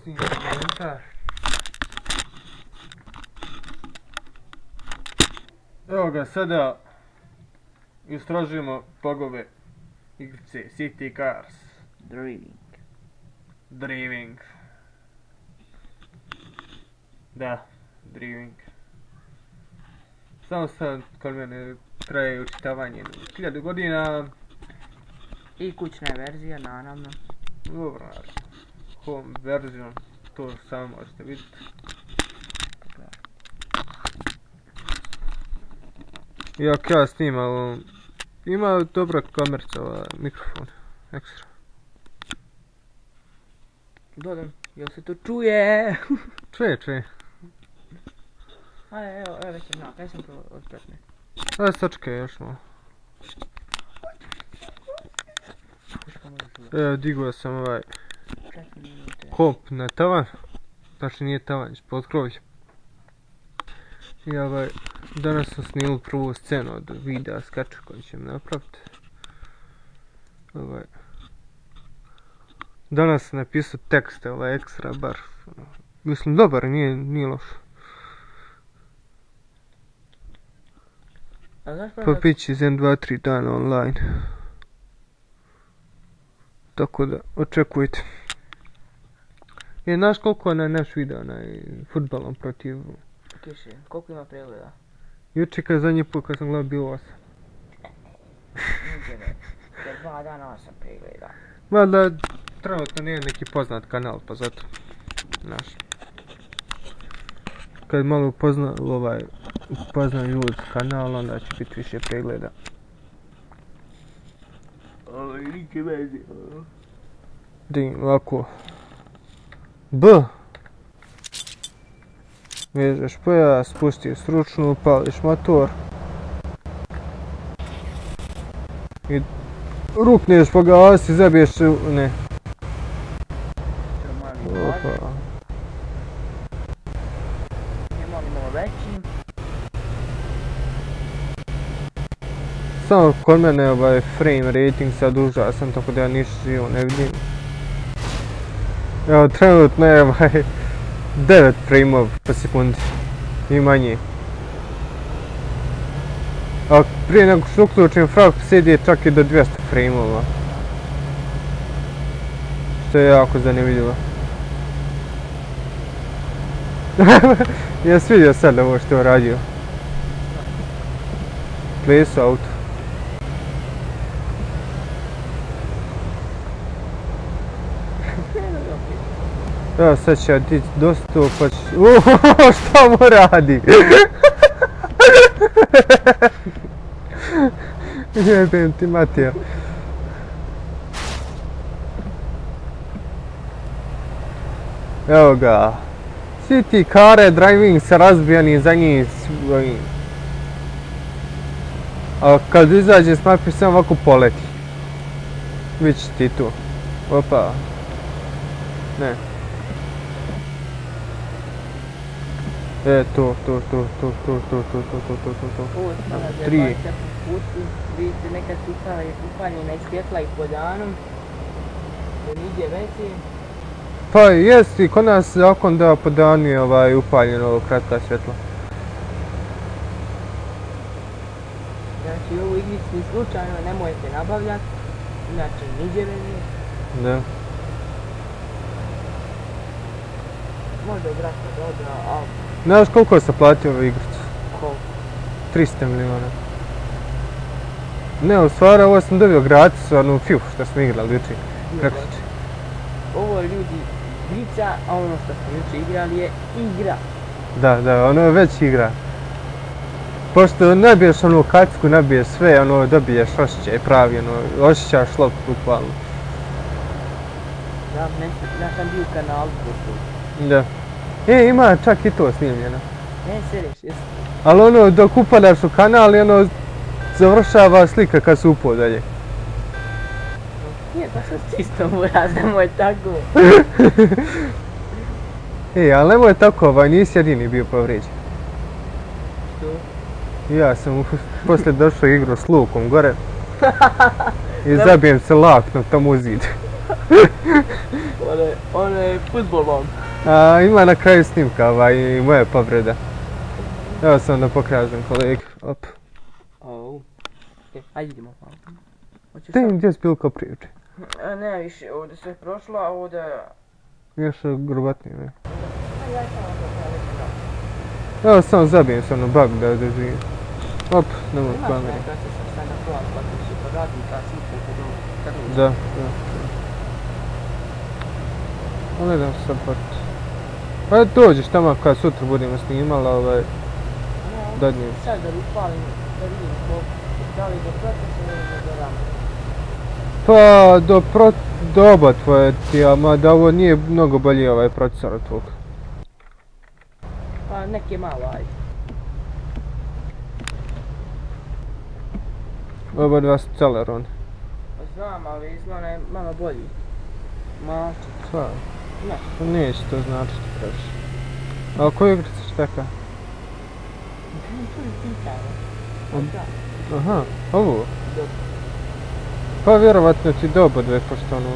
snimam komentar. Evo ga, sada istražujemo bugove igrice City Cars. Driving. Da, driving. Samo sad kod mene traje učitavanje 1000 godina. I kućna verzija, naravno. Dobro, naravno. Home verzijom, to samo možete vidjeti. Iako ja snimam, ima dobra kamerca, mikrofon, ekstra. Dodam, jel se to čuje? Čuje. Ajde, evo već je nak, ja sam prvo odpretne. Ajde sačekaj još malo. Evo, digao sam ovaj komp na tavan. Znači nije tavan, ispod krovi. I ovaj, danas sam snimao prvu scenu od videa skača koji ćem napraviti. Ovaj. Danas sam napisao tekst, ovaj ekstra bar. Mislim dobar, nije loš. Popići iz 1, 2, 3 dana online. Tako da, očekujte. Znaš koliko je naš video futbalom protiv... Kiše, koliko ima pregleda? Juče kad zadnji put kad sam gledao bilo 8. Niđe ne, jer 2 dana 8 pregleda. Mada, trenutno nije neki poznat kanal, pa zato. Znaš. Kad malo upoznaju ljudi kanal, onda će biti više pregleda. Ovo je nike vezi. Digim ovako. B. Vežeš pojas, spustiš ručnu, upališ motor. I rukneš po gasi, zabiješ ne. Opa. Imamo veći. Samo kod mene ovaj frame rating sad užasan, tako da ja ništa živo ne vidim. Evo trenutno je 9 frame-ov po sekundi i manje. A prije nego što uključim frag CD čak i do 200 frame-ova. Što je jako zanimljivo. Jes vidio sad ovo što je uradio. Plesu auto. Evo sad će ja dići dosta pa će... šta mu radi? Jebem ti Matija. Evo ga. City Car driving sa razbijanim zadnjim svojim. A kad izađe s mapi samo ovako poleti. Vidjet ti tu. Opa. Ne. To. Tri. Vidite nekad upaljena svjetla i po danu. Da niđe veći. Pa jesti, kod nas zakon da po danu je upaljeno kratka svjetla. Znači ovu igricu ni slučajno nemojte nabavljati. Znači niđe veći. Da. Možda je brata dobra, ali... Znaš koliko sam platio ovu igricu? Koliko? 300 miliona. Ne, u stvari ovo sam dobio gratis, onu FIF što smo igrali jučer, prekriče. Ovo je ljudi igrica, a ono što smo jučer igrali je igra. Da, ono je već igra. Pošto nabiješ onu kacku, nabiješ sve, ono dobiješ osjećaj pravi, ono osjećaš loptu bukvalno. Ja sam bio u kanalu pošto. Da. Ima čak i to snimljeno. Ne, seriš, jesu. Ali ono, dok upadaš u kanal i ono, završava slika kad se upao dalje. Nije, pa sad čisto moraz, nemoj tako. Ali nemoj tako, nisi jedini bio povrijeđen. Što? Ja sam poslije došao igru s lukom gore i zabijem se lakno tamo u zid. One fudbalom. Ima na kraju snimka i moja povreda. Evo sam da pokažem kolegi. Op. Ajde idemo. Te gdje si bilo ko priuče? Ne više, ovdje sve prošlo, a ovdje... Još grobatnije, ne? Evo samo zabijem se ono bug da živim. Op, nemoj kamere. Da. Ali idem sad pati. Pa dođeš tamo kad sutra budemo snimali, dadnije. Sad da upalim, da vidim da li do procesa ili do rama. Pa do oba tvoje ti, mada ovo nije mnogo bolji ovaj procesor od tvog. Pa neki malo, ajde. Oba dva su Celeron. Pa znam, ali izgleda je malo bolji. Malčić. Sva? Ne. Neće to značiti previše. A koju igricu šteka? Tu je pitanje. Aha, ovu? Pa vjerovatno ti do oba dve, pošto ono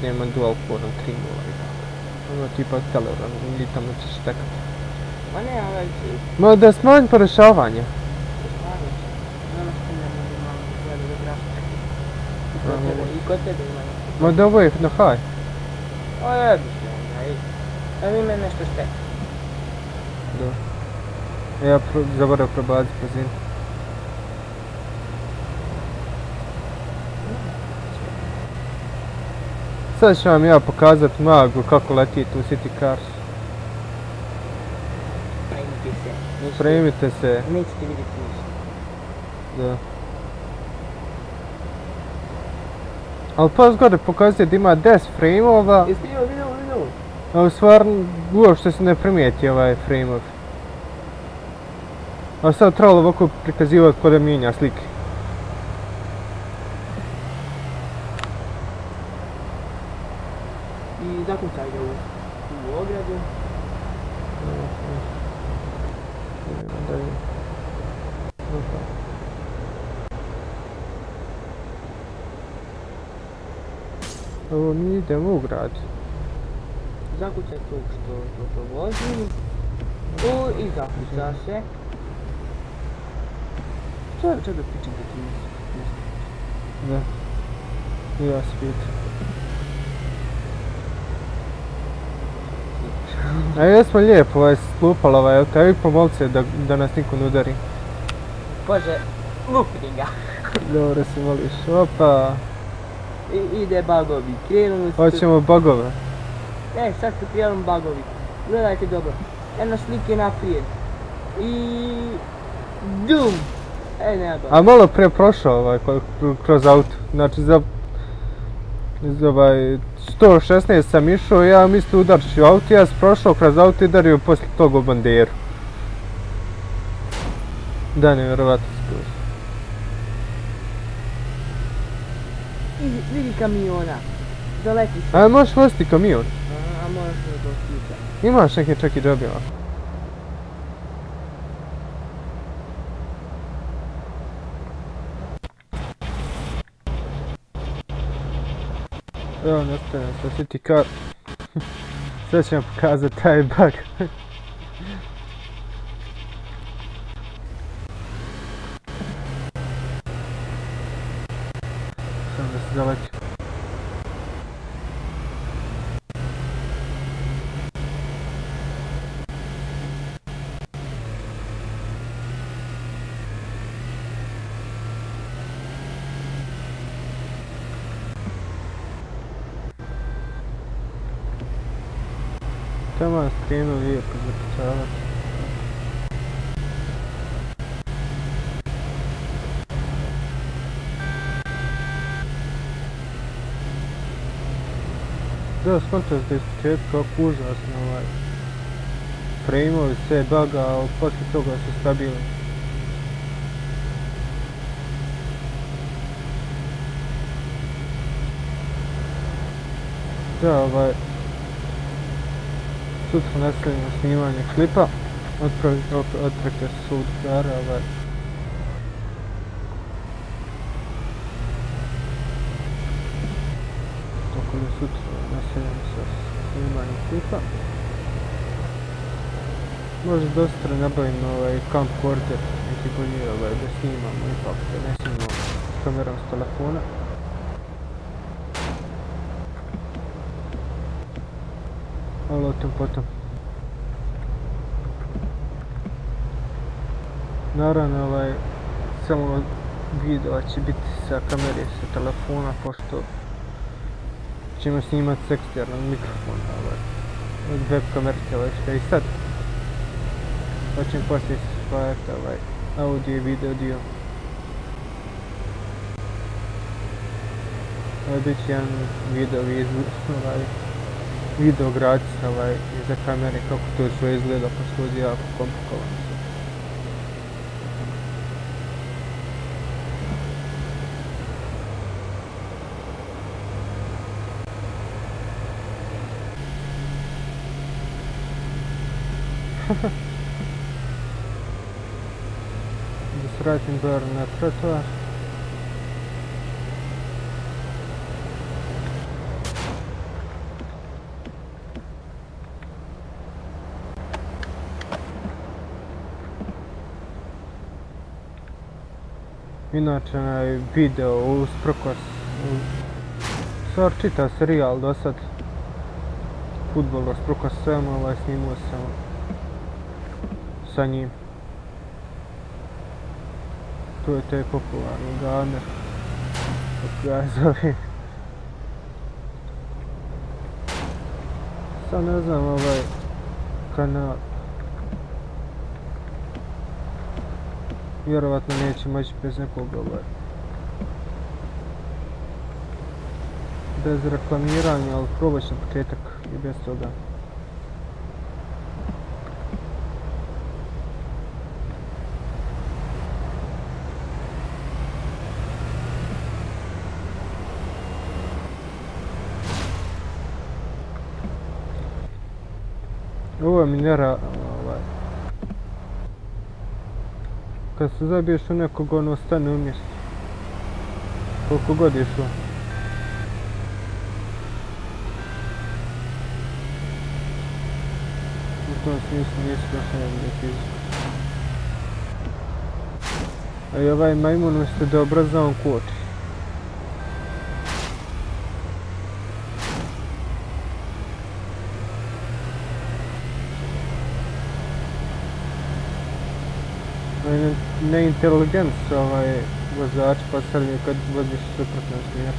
nema dual core 3.0 i tako. Ono tipa Celeron, ili tamo ćeš štekati. Ma ne, ovaj ti... Ma da smanj porešavanje. I kod tebe ima nešto. Ma da ovo je na high. O jebi se onda, evo ime nešto šteka. Da. Ja zaboravim probaciti brzinu. Sad ću vam ja pokazat magu kako letite u City Cars. Primite se. Primite se. Nećete vidjeti ništa. Da. Ali pa zgore pokazuje da ima 10 frame-ova. Jesi vidio? A u stvarno uopšte se ne primijeti ovaj frame-ov. A sad trebalo ovako prikazivati ko da mijenja slike. I zakucaj ga u ogradu. Ovo mi idemo u grad. Zakucaj to što vozi. I zakuca se. Čekaj pričam da ti nisi. Da. I ja spit. A jesmo lijepo slupali evo i pomolce da nas niko ne udari. Bože, lupni ga. Dobro se voliš, opa. Ide bugovi, krenuli su... Hoćemo bugove. Sad su krenuli bugovi. Gledajte dobro. Jedno slike naprijed. I... Dum! Nema dobro. A malo prije prošao kroz auto. Znači za 116 sam išao, ja mislim udarčio auto, ja sam prošao kroz auto i udario poslije toga u banderu. Da, nevjerovatno skroz. Vidi kamiona. Doleti se. A možeš voziti kamion? A moraš me to slučaj. Imaš neki čak i džobila. Evo nastavljam sa City Car. Sad ću vam pokazati taj bug. Samo da se zaleti. Tamo skrenuo lijepo zapucavati. Da, skontao da je s početka kako užasno frame-ovi sve buga, ali poslije toga su stabilni. Da, sutra nastavljamo snimanje klipa. Otprekte su sud gara, tako da sutra nastavljam sa snimanjem klipa. Možda dosta nabavim camcorder, neki bolji da snimamo, ipak da ne snimamo s kamerom s telefona. Ali o tom potom. Naravno samo video će biti sa kamere sa telefona, pošto ćemo snimati s eksternog mikrofona od web kamerke što je i sad. Pa ćemo poslije spajati audio i video dio. Bit će jedan video gratis iza kamere kako to sve izgleda, pošto je jako komplikovano. Da se vratim bar na trotoar. Inače video usprkos stvar čita serijal do sad Fudbal usprkos svemu snimao sam sa njim. Tu je taj popularni gamer, kako ga zove. Sad ne znam kanal. Vjerovatno neće moći bez nekog bez reklamiranja, ali probat ću početak i bez toga. Ovo je minera, kad se zabiješ u nekog, ono ostane u mjestu. Koliko god je šlo. U tom smislu nije strašno da fiziku. A i ovaj majmun umjesto da obraza, on koči. Neinteligenc vozač postavlja kad voziš u suprotnom smjeru.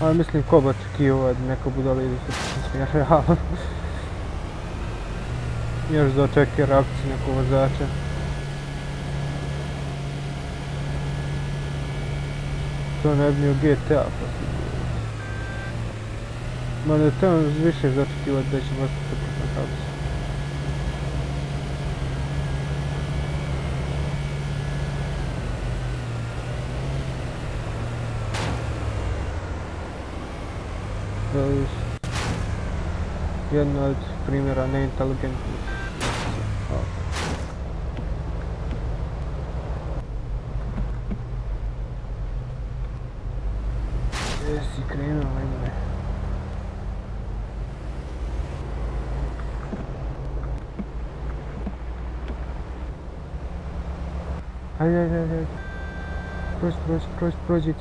Ali mislim ko bi očekivao da neko budala ide u suprotnom smjeru, realno. Još da očekuje reakciju nekog vozača. To ne bi bio GTA poslije. Mada to je više zaočekivati da će voziti suprotno pravcu. To je jedno od primjera neinteligentnih. Gdje si krenuo, ajme? Ajde. Prođi.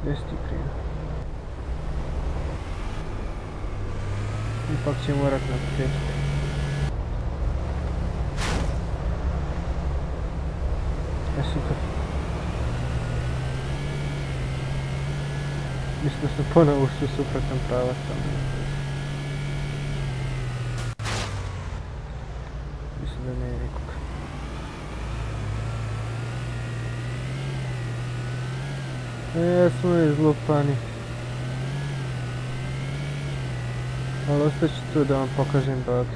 Gdje si ti krenuo? Ipak će morat na početku. Super. Mislim da sam ponovo ušao u suprotan pravac. Mislim da nije nikoga. Jesmo izlupani. Ali ostaću tu da vam pokažem bug.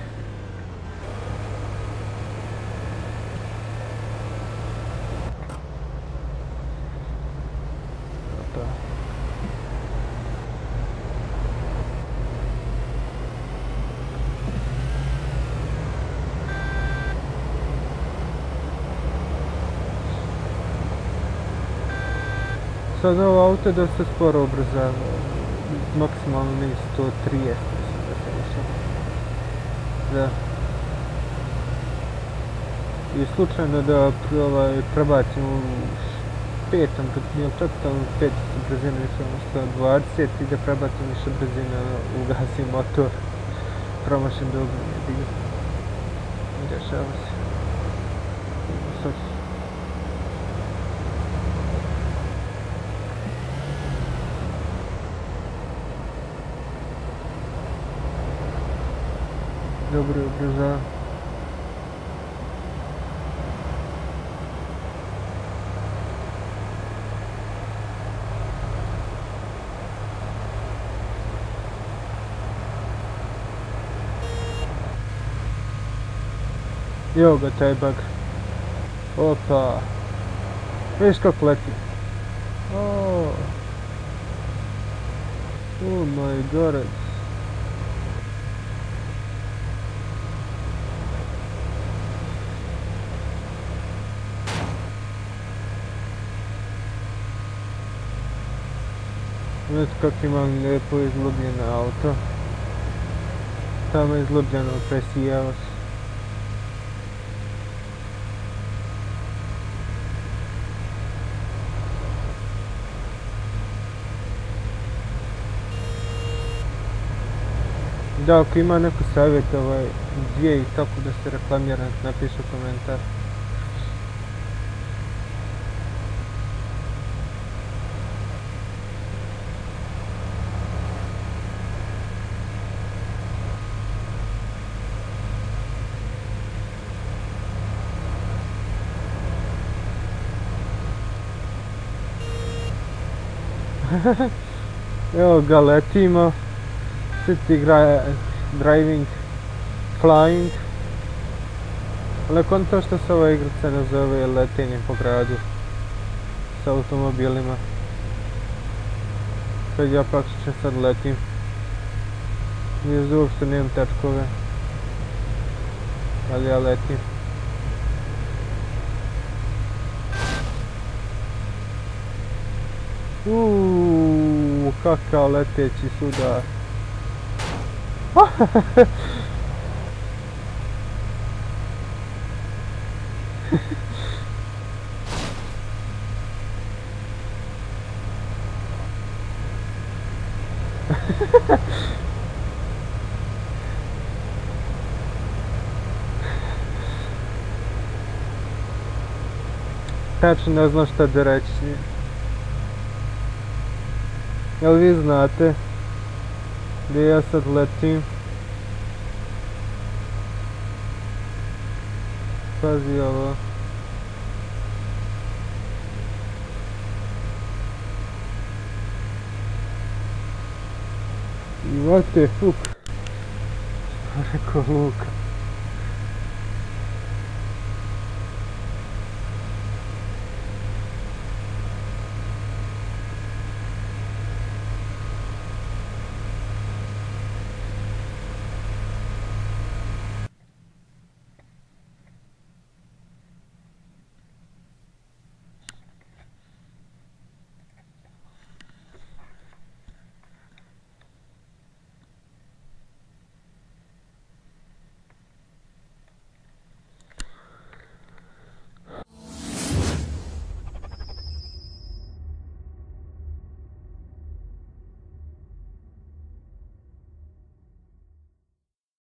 Sad ovo auto dosta sporo ubrzava. Maksimalno mi 130, mislim da sam išao. Da. I slučajno da prebacim u petom, ili četvrtom, petom brzinu išao na 120 i da prebacim više brzina, ugasim motor. Promašen dobro je bio. I dešava se. Sad. Dobro je ubrzava. Evo ga taj bug. Opa. Vidiš kako leti. Oh my god. Vidite kako imam lijepo izlubljeno auto. Tamo je izlubljeno, presijao se. Da, ako ima neko savjet gdje i kako da se reklamira, napišu komentar. Evo ga, letimo. City driving, flying. Ali konto što se ova igrica nazove letenje po gradu s automobilima. Kad ja praktično sad letim. Gdje uopšte nemam tačkove. Ali ja letim. Kakav leteći sudar. Tačno ne znam šta da reći. Jel vi znate gdje ja sad letim? Pazi ovo. I what the fuck? Rekao Luka.